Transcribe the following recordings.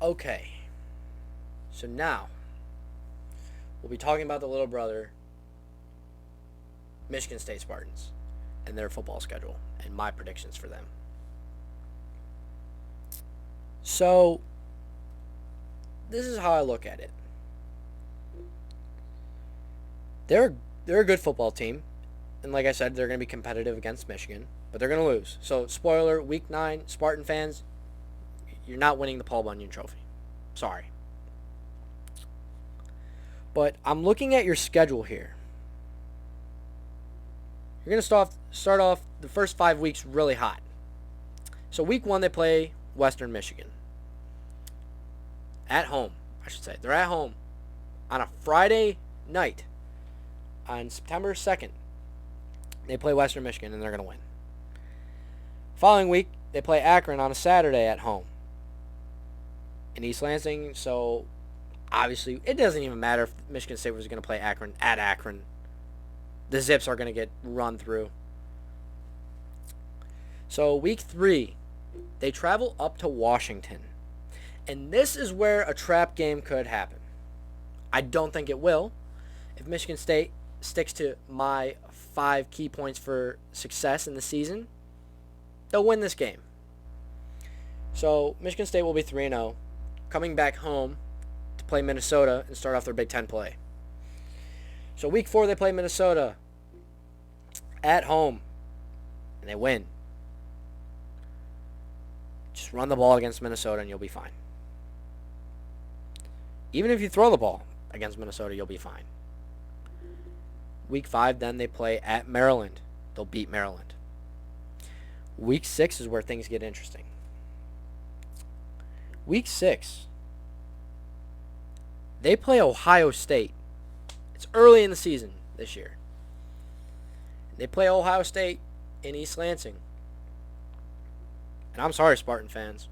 Okay, so now we'll be talking about the little brother, Michigan State Spartans, and their football schedule and my predictions for them. So, this is how I look at it. They're a good football team, and like I said, they're going to be competitive against Michigan, but they're going to lose. So, spoiler: Week 9, Spartan fans, you're not winning the Paul Bunyan Trophy. Sorry. But I'm looking at your schedule here. You're going to start off the first 5 weeks really hot. So week 1 they play Western Michigan. At home, I should say. They're at home on a Friday night on September 2nd. They play Western Michigan and they're going to win. Following week, they play Akron on a Saturday at home in East Lansing. So obviously, it doesn't even matter if Michigan State was going to play Akron at Akron. The Zips are going to get run through. So week 3, they travel up to Washington. And this is where a trap game could happen. I don't think it will. If Michigan State sticks to my 5 key points for success in the season, they'll win this game. So Michigan State will be 3-0, coming back home to play Minnesota and start off their Big Ten play. So week 4, they play Minnesota at home, and they win. Just run the ball against Minnesota, and you'll be fine. Even if you throw the ball against Minnesota, you'll be fine. Week 5, then they play at Maryland. They'll beat Maryland. Week 6 is where things get interesting. Week 6, they play Ohio State. It's early in the season this year. They play Ohio State in East Lansing. And I'm sorry, Spartan fans.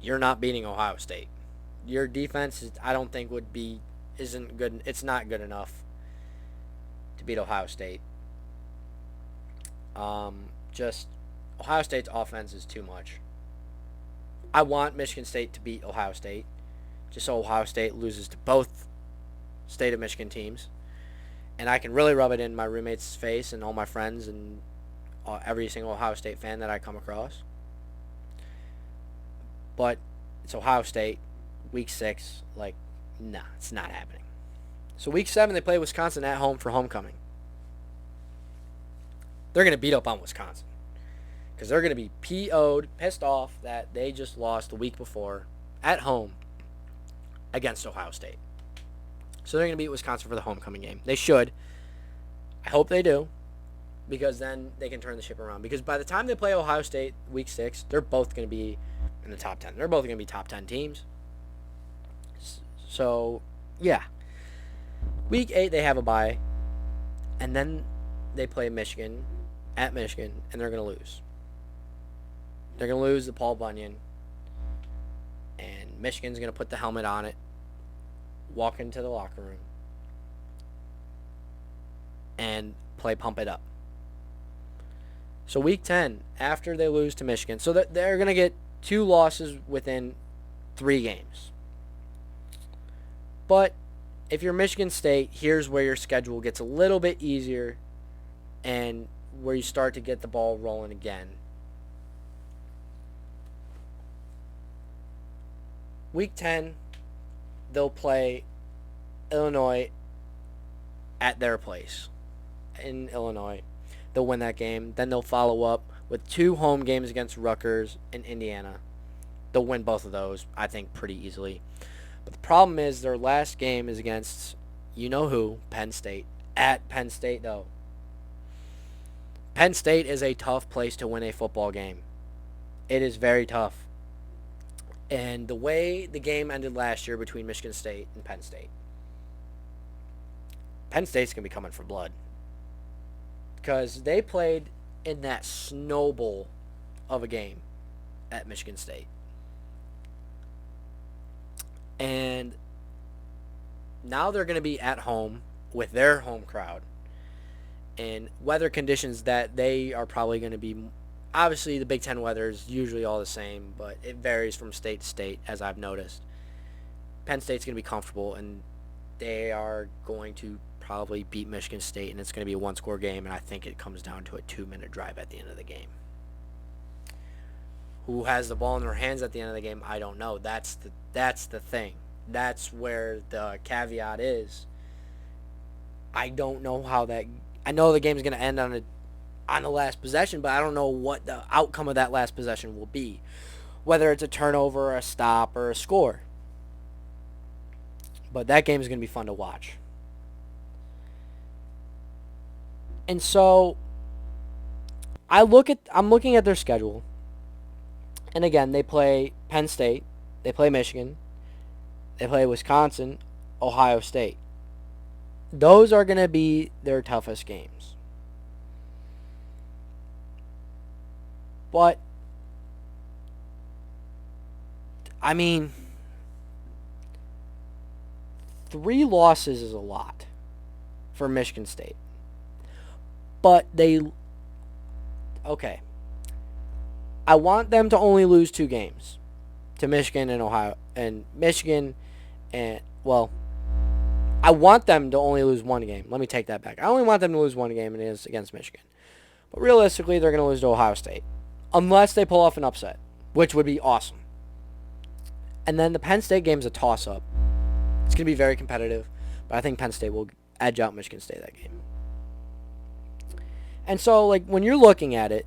You're not beating Ohio State. Your defense, I don't think isn't good. It's not good enough to beat Ohio State. Just Ohio State's offense is too much. I want Michigan State to beat Ohio State, just so Ohio State loses to both State of Michigan teams, and I can really rub it in my roommate's face and all my friends and every single Ohio State fan that I come across. But it's Ohio State, week 6. Nah, it's not happening. So week 7, they play Wisconsin at home for homecoming. They're going to beat up on Wisconsin because they're going to be PO'd, pissed off that they just lost the week before at home against Ohio State. So they're going to beat Wisconsin for the homecoming game. They should. I hope they do, because then they can turn the ship around. Because by the time they play Ohio State week 6, they're both going to be in the top 10. They're both going to be top 10 teams. So, yeah. Week 8, they have a bye. And then they play Michigan at Michigan, and they're going to lose. They're going to lose the Paul Bunyan. And Michigan's going to put the helmet on it, walk into the locker room, and play Pump It Up. So week 10, after they lose to Michigan, so they're going to get 2 losses within 3 games. But if you're Michigan State, here's where your schedule gets a little bit easier and where you start to get the ball rolling again. Week 10, they'll play Illinois at their place in Illinois. They'll win that game. Then they'll follow up with 2 home games against Rutgers and Indiana. They'll win both of those, I think, pretty easily. But the problem is their last game is against, you know who, Penn State. At Penn State, though. Penn State is a tough place to win a football game. It is very tough. And the way the game ended last year between Michigan State and Penn State, Penn State's going to be coming for blood. Because they played in that Snow Bowl of a game at Michigan State. And now they're going to be at home with their home crowd in weather conditions that they are probably going to be Obviously, the Big Ten weather is usually all the same, but it varies from state to state, as I've noticed. Penn State's going to be comfortable, and they are going to probably beat Michigan State, and it's going to be a one-score game, and I think it comes down to a 2-minute drive at the end of the game. Who has the ball in their hands at the end of the game, I don't know. That's the thing. That's where the caveat is. I don't know how that... I know the game's going to end on the last possession, but I don't know what the outcome of that last possession will be. Whether it's a turnover, or a stop, or a score. But that game is going to be fun to watch. And so I'm looking at their schedule. And again, they play Penn State, they play Michigan, they play Wisconsin, Ohio State. Those are going to be their toughest games. But, I mean, 3 losses is a lot for Michigan State. But okay. I want them to only lose 2 games to Michigan and Ohio. I want them to only lose 1 game. Let me take that back. I only want them to lose 1 game, and it is against Michigan. But realistically, they're going to lose to Ohio State. Unless they pull off an upset, which would be awesome. And then the Penn State game's a toss-up. It's going to be very competitive, but I think Penn State will edge out Michigan State that game. And so, when you're looking at it,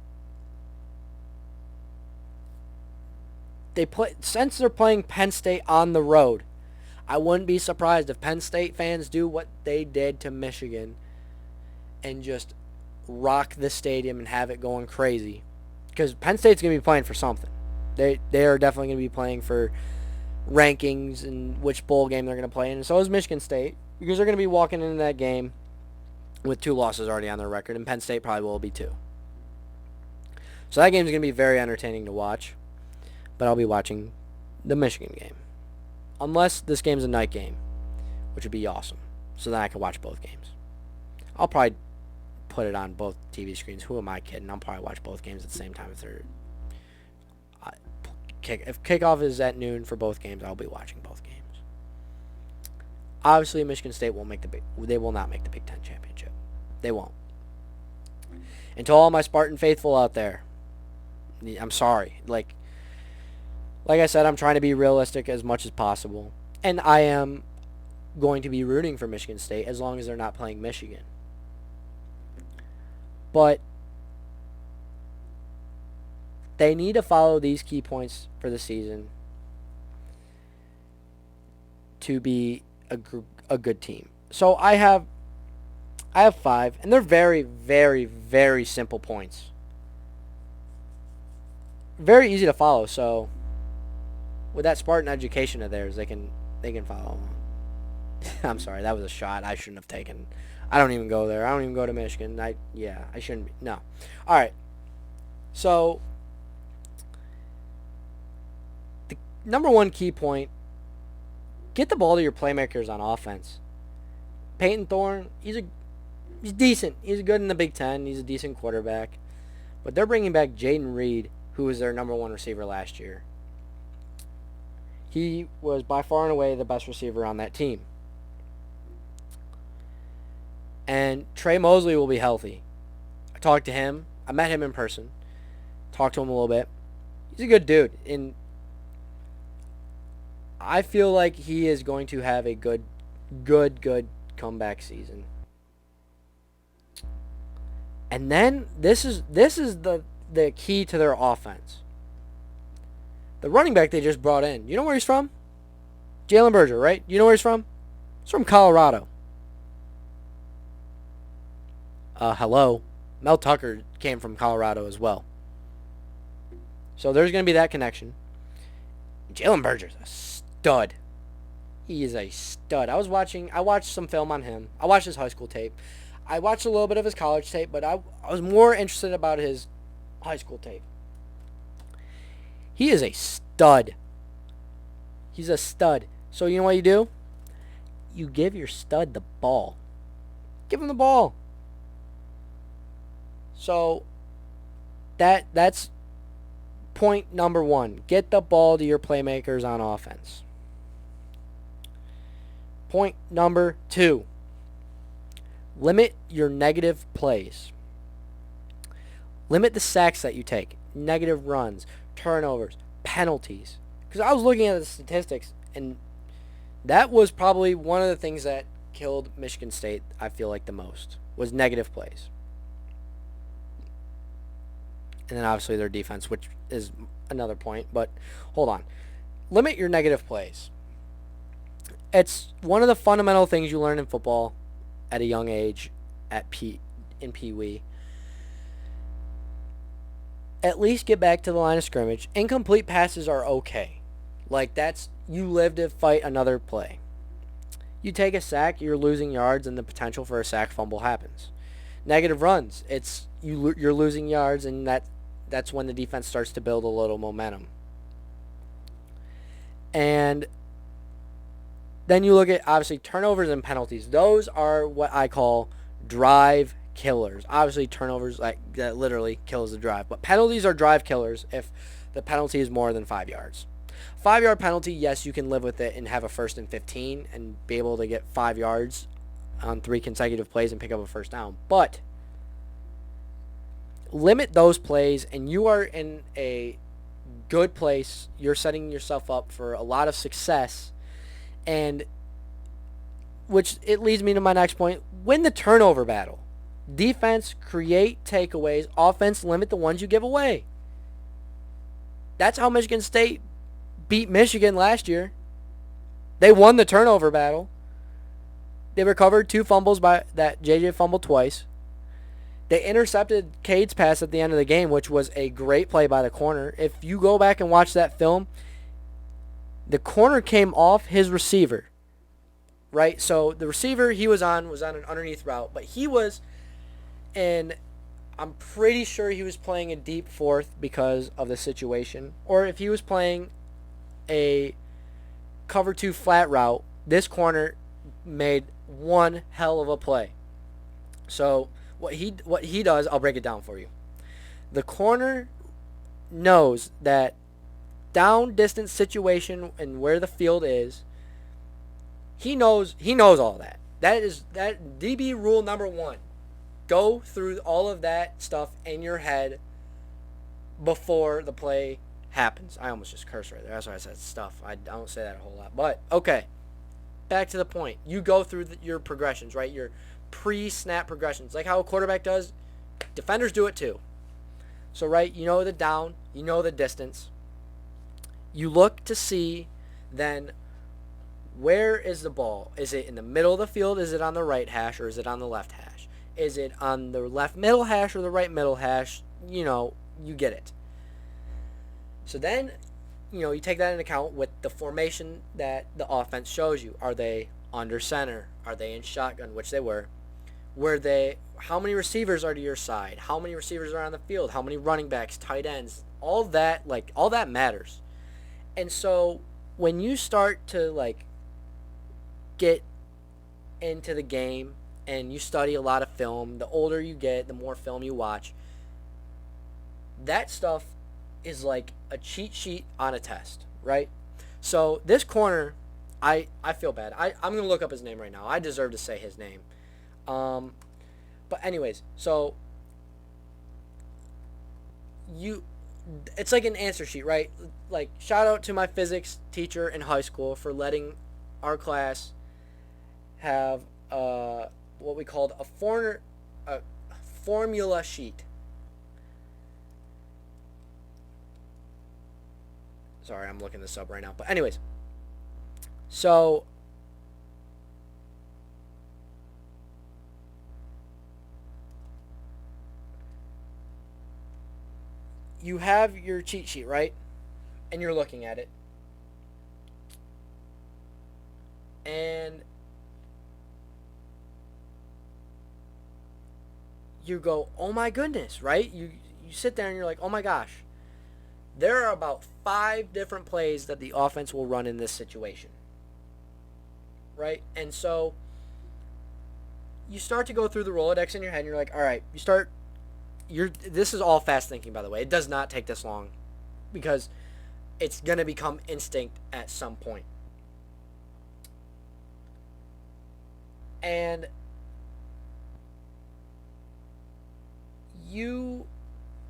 since they're playing Penn State on the road, I wouldn't be surprised if Penn State fans do what they did to Michigan and just rock the stadium and have it going crazy. Because Penn State's going to be playing for something. They are definitely going to be playing for rankings and which bowl game they're going to play in. And so is Michigan State, because they're going to be walking into that game with 2 losses already on their record, and Penn State probably will be too. So that game's going to be very entertaining to watch. But I'll be watching the Michigan game. Unless this game's a night game, which would be awesome. So then I can watch both games. I'll probably put it on both TV screens. Who am I kidding? I'll probably watch both games at the same time. If kickoff is at noon for both games, I'll be watching both games. Obviously, Michigan State will not make the Big Ten championship. They won't. And to all my Spartan faithful out there, I'm sorry. Like I said, I'm trying to be realistic as much as possible. And I am going to be rooting for Michigan State as long as they're not playing Michigan. But they need to follow these key points for the season to be a good team. So I have 5, and they're very, very, very simple points. Very easy to follow, so with that Spartan education of theirs, they can follow along. I'm sorry, that was a shot I shouldn't have taken. I don't even go there. I don't even go to Michigan. I shouldn't be. No. All right. So the number 1 key point, get the ball to your playmakers on offense. Peyton Thorne, he's decent. He's good in the Big Ten. He's a decent quarterback. But they're bringing back Jaden Reed, who was their number 1 receiver last year. He was by far and away the best receiver on that team. And Trey Mosley will be healthy. I talked to him. I met him in person. Talked to him a little bit. He's a good dude. And I feel like he is going to have a good comeback season. And then this is the key to their offense. The running back they just brought in. You know where he's from? Jalen Berger, right? You know where he's from? He's from Colorado. Hello. Mel Tucker came from Colorado as well. So there's going to be that connection. Jalen Berger's a stud. He is a stud. I watched some film on him. I watched his high school tape. I watched a little bit of his college tape, but I was more interested about his high school tape. He is a stud. He's a stud. So you know what you do? You give your stud the ball. Give him the ball. So That's point number one. Get the ball to your playmakers on offense. Point number two. Limit your negative plays. Limit the sacks that you take, negative runs, turnovers, penalties. Because I was looking at the statistics, and that was probably one of the things that killed Michigan State, I feel like, the most, was negative plays. And then obviously their defense, which is another point. But hold on. Limit your negative plays. It's one of the fundamental things you learn in football at a young age in Pee-wee. At least get back to the line of scrimmage. Incomplete passes are okay. Like, that's, you live to fight another play. You take a sack, you're losing yards, and the potential for a sack fumble happens. Negative runs, it's you're losing yards, and that's when the defense starts to build a little momentum. And then you look at, obviously, turnovers and penalties. Those are what I call drive killers. Obviously, turnovers, like, that literally kills the drive. But penalties are drive killers if the penalty is more than 5 yards. 5-yard penalty, yes, you can live with it and have a 1st and 15 and be able to get 5 yards on 3 consecutive plays and pick up a first down. But limit those plays, and you are in a good place. You're setting yourself up for a lot of success. And which it leads me to my next point. Win the turnover battle. Defense, create takeaways. Offense, limit the ones you give away. That's how Michigan State beat Michigan last year. They won the turnover battle. They recovered 2 fumbles by that JJ fumbled twice. They intercepted Cade's pass at the end of the game, which was a great play by the corner. If you go back and watch that film, the corner came off his receiver, right? So the receiver he was on an underneath route, but he was in, I'm pretty sure he was playing a deep fourth because of the situation. Or if he was playing a cover 2 flat route, this corner made one hell of a play. So what he does, I'll break it down for you. The corner knows that down distance situation and where the field is, he knows all that. That DB rule number 1. Go through all of that stuff in your head before the play happens. I almost just cursed right there. That's why I said stuff. I don't say that a whole lot. But, okay. Back to the point. You go through your progressions, right? Your pre-snap progressions. Like how a quarterback does, defenders do it too. So, right, you know the down, you know the distance. You look to see then where is the ball? Is it in the middle of the field? Is it on the right hash, or is it on the left hash? Is it on the left middle hash or the right middle hash? You know, you get it. So then, you know, you take that into account with the formation that the offense shows you. Are they under center? Are they in shotgun, which they were? How many receivers are to your side? How many receivers are on the field? How many running backs, tight ends? All that matters. And so when you start to, get into the game and you study a lot of film, the older you get, the more film you watch, that stuff is like a cheat sheet on a test, right? So this corner, I feel bad. I'm going to look up his name right now. I deserve to say his name. But anyways, so it's like an answer sheet, right? Like, shout out to my physics teacher in high school for letting our class have what we called a formula sheet. Sorry, I'm looking this up right now. But anyways, so you have your cheat sheet, right? And you're looking at it. And you go, oh my goodness, right? You sit there and you're like, oh my gosh. There are about 5 different plays that the offense will run in this situation. Right? And so you start to go through the Rolodex in your head and you're like, all right, you start This is all fast thinking, by the way. It does not take this long because it's going to become instinct at some point. And you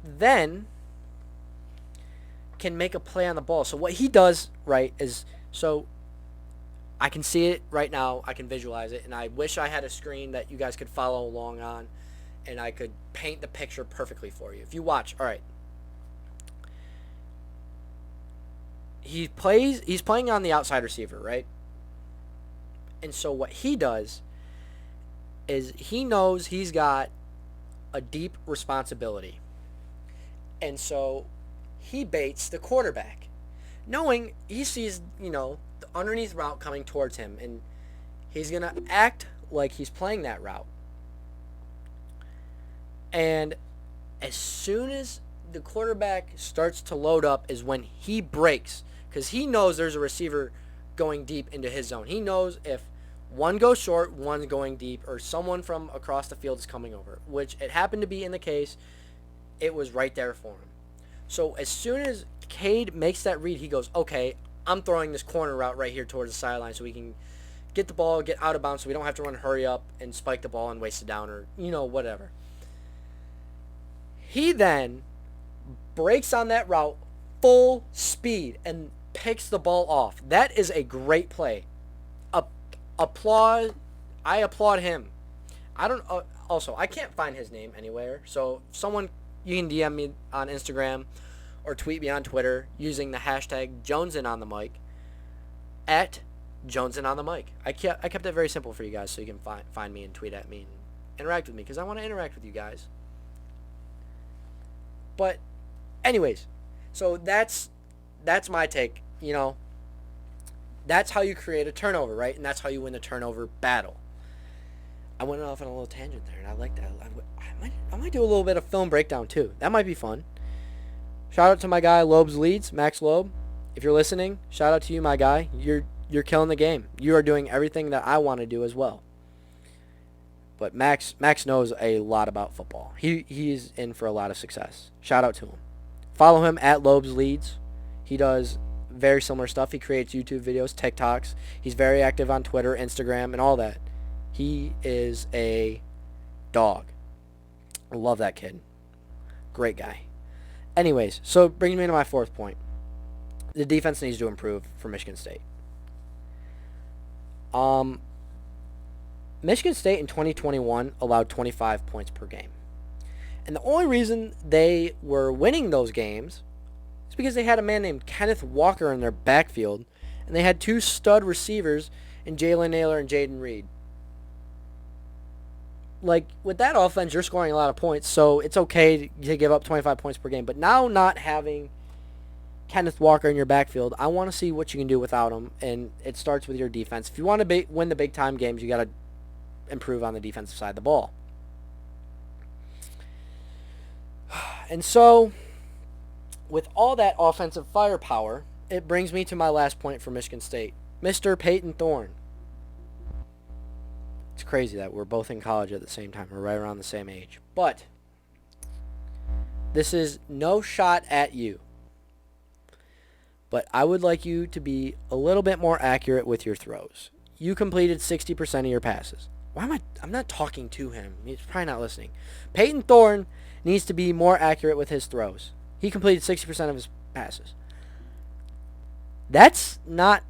then can make a play on the ball. So what he does, right, is, so I can see it right now. I can visualize it. And I wish I had a screen that you guys could follow along on and I could paint the picture perfectly for you. If you watch, all right. He's playing on the outside receiver, right? And so what he does is he knows he's got a deep responsibility. And so he baits the quarterback, knowing he sees, the underneath route coming towards him, and he's going to act like he's playing that route. And as soon as the quarterback starts to load up is when he breaks, because he knows there's a receiver going deep into his zone. He knows if one goes short, one's going deep, or someone from across the field is coming over, which it happened to be in the case. It was right there for him. So as soon as Cade makes that read, he goes, okay, I'm throwing this corner route right here towards the sideline so we can get the ball, get out of bounds so we don't have to run hurry up and spike the ball and waste it down or, whatever. He then breaks on that route full speed and picks the ball off. That is a great play. I applaud him. I can't find his name anywhere. So someone, you can DM me on Instagram or tweet me on Twitter using the hashtag Jonesin on the mic at Jonesin on the mic. I kept it very simple for you guys so you can find me and tweet at me and interact with me because I want to interact with you guys. But anyways, so that's my take, That's how you create a turnover, right? And that's how you win the turnover battle. I went off on a little tangent there, and I like that. I might do a little bit of film breakdown, too. That might be fun. Shout out to my guy, Loeb's Leads, Max Loeb. If you're listening, shout out to you, my guy. You're killing the game. You are doing everything that I want to do as well. But Max knows a lot about football. He's in for a lot of success. Shout out to him. Follow him at Loeb's Leads. He does very similar stuff. He creates YouTube videos, TikToks. He's very active on Twitter, Instagram, and all that. He is a dog. I love that kid. Great guy. Anyways, so it brings me to my fourth point. The defense needs to improve for Michigan State. Michigan State in 2021 allowed 25 points per game. And the only reason they were winning those games is because they had a man named Kenneth Walker in their backfield, and they had two stud receivers in Jalen Naylor and Jaden Reed. Like, with that offense, you're scoring a lot of points, so it's okay to give up 25 points per game. But now not having Kenneth Walker in your backfield, I want to see what you can do without him, and it starts with your defense. If you want to win the big-time games, you got to improve on the defensive side of the ball. And so, with all that offensive firepower, it brings me to my last point for Michigan State. Mr. Peyton Thorne. It's crazy that we're both in college at the same time. We're right around the same age. But this is no shot at you. But I would like you to be a little bit more accurate with your throws. You completed 60% of your passes. I'm not talking to him. He's probably not listening. Peyton Thorne needs to be more accurate with his throws. He completed 60% of his passes. That's not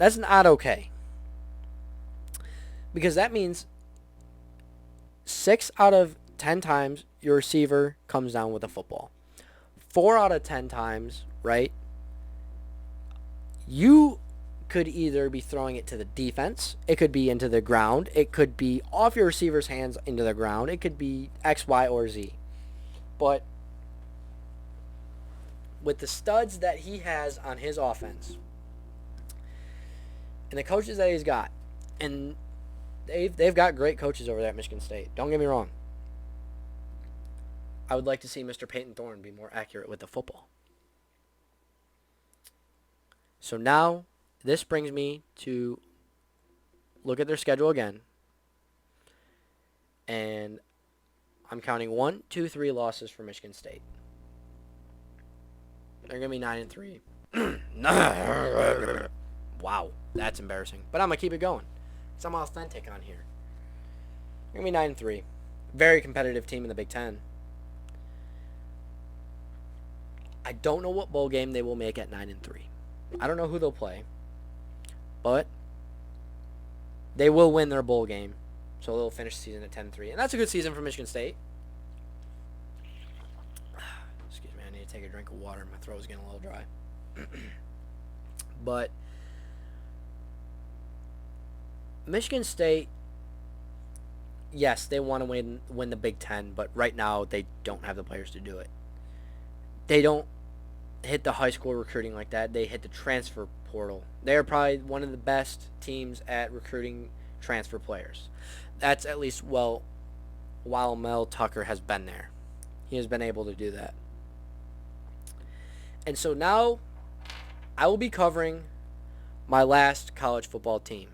okay. Because that means 6 out of 10 times your receiver comes down with a football. 4 out of 10 times, right? You could either be throwing it to the defense. It could be into the ground. It could be off your receiver's hands into the ground. It could be X, Y, or Z. But with the studs that he has on his offense and the coaches that he's got, and they've got great coaches over there at Michigan State. Don't get me wrong. I would like to see Mr. Peyton Thorne be more accurate with the football. So now, this brings me to look at their schedule again. And I'm counting 1, 2, 3 losses for Michigan State. They're going to be 9-3. Wow, that's embarrassing. But I'm going to keep it going. Because I'm authentic on here. They're going to be 9-3. Very competitive team in the Big Ten. I don't know what bowl game they will make at 9-3. I don't know who they'll play. But they will win their bowl game. So they'll finish the season at 10-3. And that's a good season for Michigan State. Excuse me, I need to take a drink of water. My throat is getting a little dry. But Michigan State, yes, they want to win the Big Ten, but right now they don't have the players to do it. They don't hit the high school recruiting like that. They hit the transfer portal. They are probably one of the best teams at recruiting transfer players. That's at least, well, while Mel Tucker has been there. He has been able to do that. And so now I will be covering my last college football team.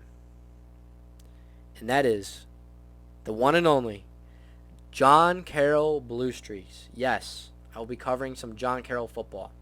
And that is the one and only John Carroll Blue Streaks. Yes, I will be covering some John Carroll football.